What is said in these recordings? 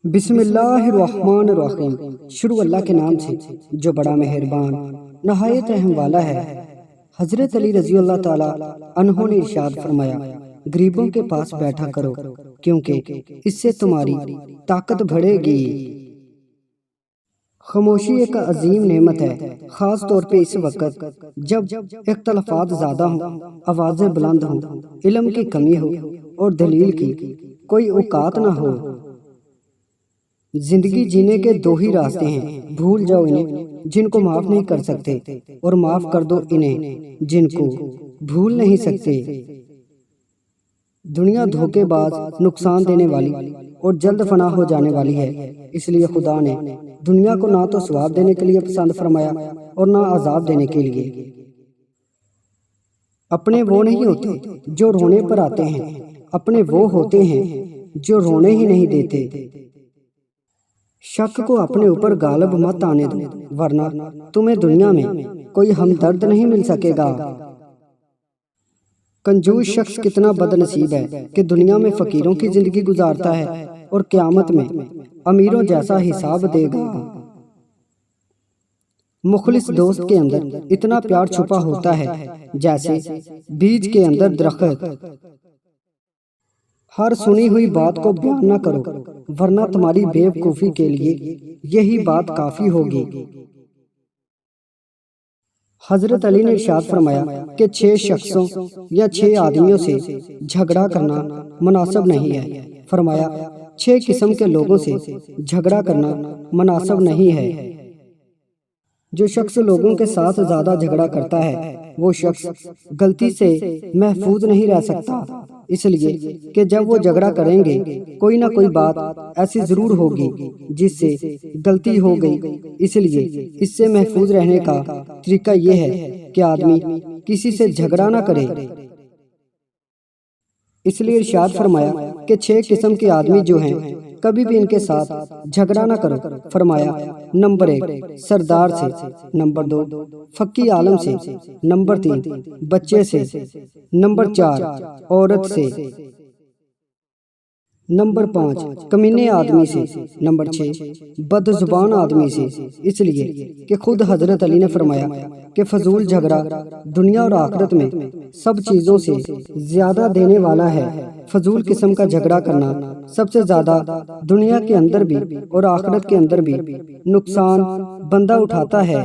بسم اللہ الرحمن الرحیم۔ شروع اللہ کے نام سے جو بڑا مہربان نہایت رحم والا ہے۔ حضرت علی رضی اللہ تعالی عنہ نے ارشاد فرمایا، غریبوں کے پاس بیٹھا کرو کیونکہ اس سے تمہاری طاقت بڑھے گی۔ خاموشی ایک عظیم نعمت ہے، خاص طور پہ اس وقت جب اختلافات زیادہ ہوں، آوازیں بلند ہوں، علم کی کمی ہو اور دلیل کی کوئی اوقات نہ ہو۔ زندگی جینے کے دو ہی راستے ہیں، بھول جاؤ انہیں جن کو معاف نہیں کر سکتے، اور معاف کر دو انہیں جن کو بھول نہیں سکتے۔ دنیا دھوکے باز، نقصان دینے والی اور جلد فنا ہو جانے والی ہے، اس لیے خدا نے دنیا کو نہ تو ثواب دینے کے لیے پسند فرمایا اور نہ عذاب دینے کے لیے۔ اپنے وہ نہیں ہوتے جو رونے پر آتے ہیں، اپنے وہ ہوتے ہیں جو رونے ہی نہیں دیتے۔ شک کو اپنے اوپر غالب مت آنے دو، ورنہ تمہیں دنیا میں کوئی ہمدرد نہیں مل سکے گا۔ کنجوس شخص کتنا بد نصیب ہے کہ دنیا میں فقیروں کی زندگی گزارتا ہے اور قیامت میں امیروں جیسا حساب دے گا۔ مخلص دوست کے اندر اتنا پیار چھپا ہوتا ہے جیسے بیج کے اندر درخت۔ ہر سنی ہوئی بات کو بیان نہ کرو، ورنہ تمہاری بے وقوفی کے لیے یہی بات کافی ہوگی۔ حضرت علی نے ارشاد فرمایا کہ 6 شخصوں یا 6 آدمیوں سے جھگڑا کرنا مناسب نہیں ہے۔ فرمایا 6 قسم کے لوگوں سے جھگڑا کرنا مناسب نہیں ہے۔ جو شخص لوگوں کے ساتھ زیادہ جھگڑا کرتا ہے وہ شخص غلطی سے محفوظ نہیں رہ سکتا، اس لیے کہ جب وہ جھگڑا کریں گے کوئی نہ کوئی بات ایسی ضرور ہوگی جس سے غلطی ہو گئی۔ اس لیے اس سے محفوظ رہنے کا طریقہ یہ ہے کہ آدمی کسی سے جھگڑا نہ کرے۔ اس لیے ارشاد فرمایا کہ 6 قسم کے آدمی جو ہیں کبھی بھی ان کے ساتھ جھگڑا نہ کرو۔ فرمایا نمبر 1 سردار سے، نمبر 2 فقی عالم سے، نمبر 3 بچے سے، نمبر 4 عورت سے، نمبر 5 کمینے آدمی سے، نمبر 6 بد زبان آدمی سے۔ اس لیے کہ خود حضرت علی نے فرمایا کہ فضول جھگڑا دنیا اور آخرت میں سب چیزوں سے زیادہ دینے والا ہے۔ فضول قسم کا جھگڑا کرنا سب سے زیادہ دنیا کے اندر بھی اور آخرت کے اندر بھی نقصان بندہ اٹھاتا ہے۔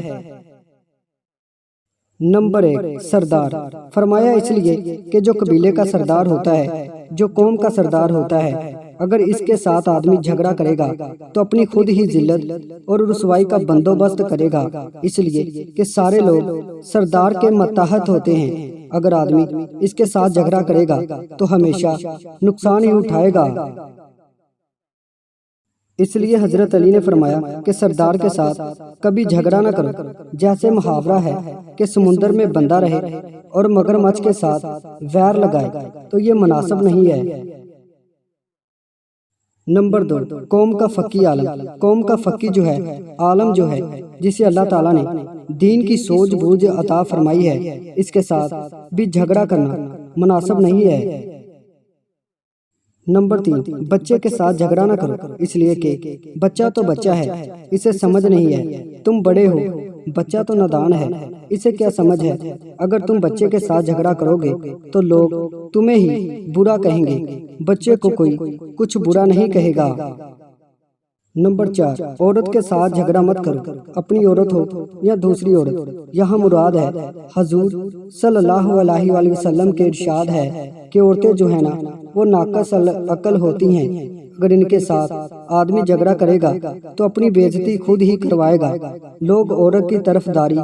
نمبر 1 سردار۔ فرمایا اس لیے کہ جو قبیلے کا سردار ہوتا ہے، جو قوم کا سردار ہوتا ہے، اگر اس کے ساتھ آدمی جھگڑا کرے گا تو اپنی خود ہی ذلت اور رسوائی کا بندوبست کرے گا، اس لیے کہ سارے لوگ سردار کے ماتحت ہوتے ہیں۔ اگر آدمی اس کے ساتھ جھگڑا کرے گا تو ہمیشہ نقصان ہی اٹھائے گا۔ اس لیے حضرت علی نے فرمایا کہ سردار کے ساتھ کبھی جھگڑا نہ کرو۔ جیسے محاورہ ہے کہ سمندر میں بندہ رہے اور مگرمچھ کے ساتھ ویر لگائے، تو یہ مناسب نہیں ہے۔ نمبر 2 قوم کا فقی عالم۔ قوم کا فقی جو ہے، عالم جو ہے، جسے اللہ تعالیٰ نے دین کی سوجھ بوجھ عطا فرمائی ہے، اس کے ساتھ بھی جھگڑا کرنا مناسب نہیں ہے۔ نمبر 3 بچے کے ساتھ جھگڑا نہ کرو، اس لیے کہ بچہ تو بچہ ہے، اسے سمجھ نہیں ہے۔ تم بڑے ہو، بچہ تو نادان ہے، اسے کیا سمجھ ہے۔ اگر تم بچے کے ساتھ جھگڑا کرو گے تو لوگ تمہیں ہی برا کہیں گے، بچے کو کوئی کچھ برا نہیں کہے گا۔ نمبر 4 عورت کے ساتھ جھگڑا مت کرو، اپنی عورت ہو یا دوسری عورت۔ یہاں مراد ہے حضور صلی اللہ علیہ وآلہ وسلم کے ارشاد ہے کہ عورتیں جو ہیں نا وہ ناقص عقل ہوتی ہیں۔ اگر ان کے ساتھ آدمی جھگڑا کرے گا تو اپنی بےعزتی خود ہی کروائے گا۔ لوگ عورت کی طرفداری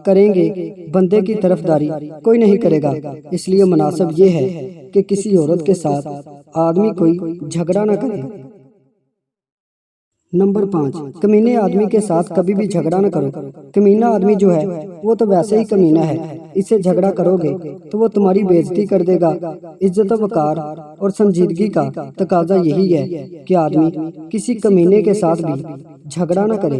کریں گے، بندے کی طرفداری کوئی نہیں کرے گا۔ اس لیے مناسب یہ ہے کہ کسی عورت کے ساتھ آدمی کوئی جھگڑا نہ کرے۔ نمبر 5 کمینے آدمی کے ساتھ کبھی بھی جھگڑا نہ کرو۔ کمینہ آدمی جو ہے وہ تو ویسے ہی کمینہ ہے، اس سے جھگڑا کرو گے تو وہ تمہاری بے عزتی کر دے گا۔ عزت و وقار اور سنجیدگی کا تقاضا یہی ہے کہ آدمی کسی کمینے کے ساتھ بھی جھگڑا نہ کرے۔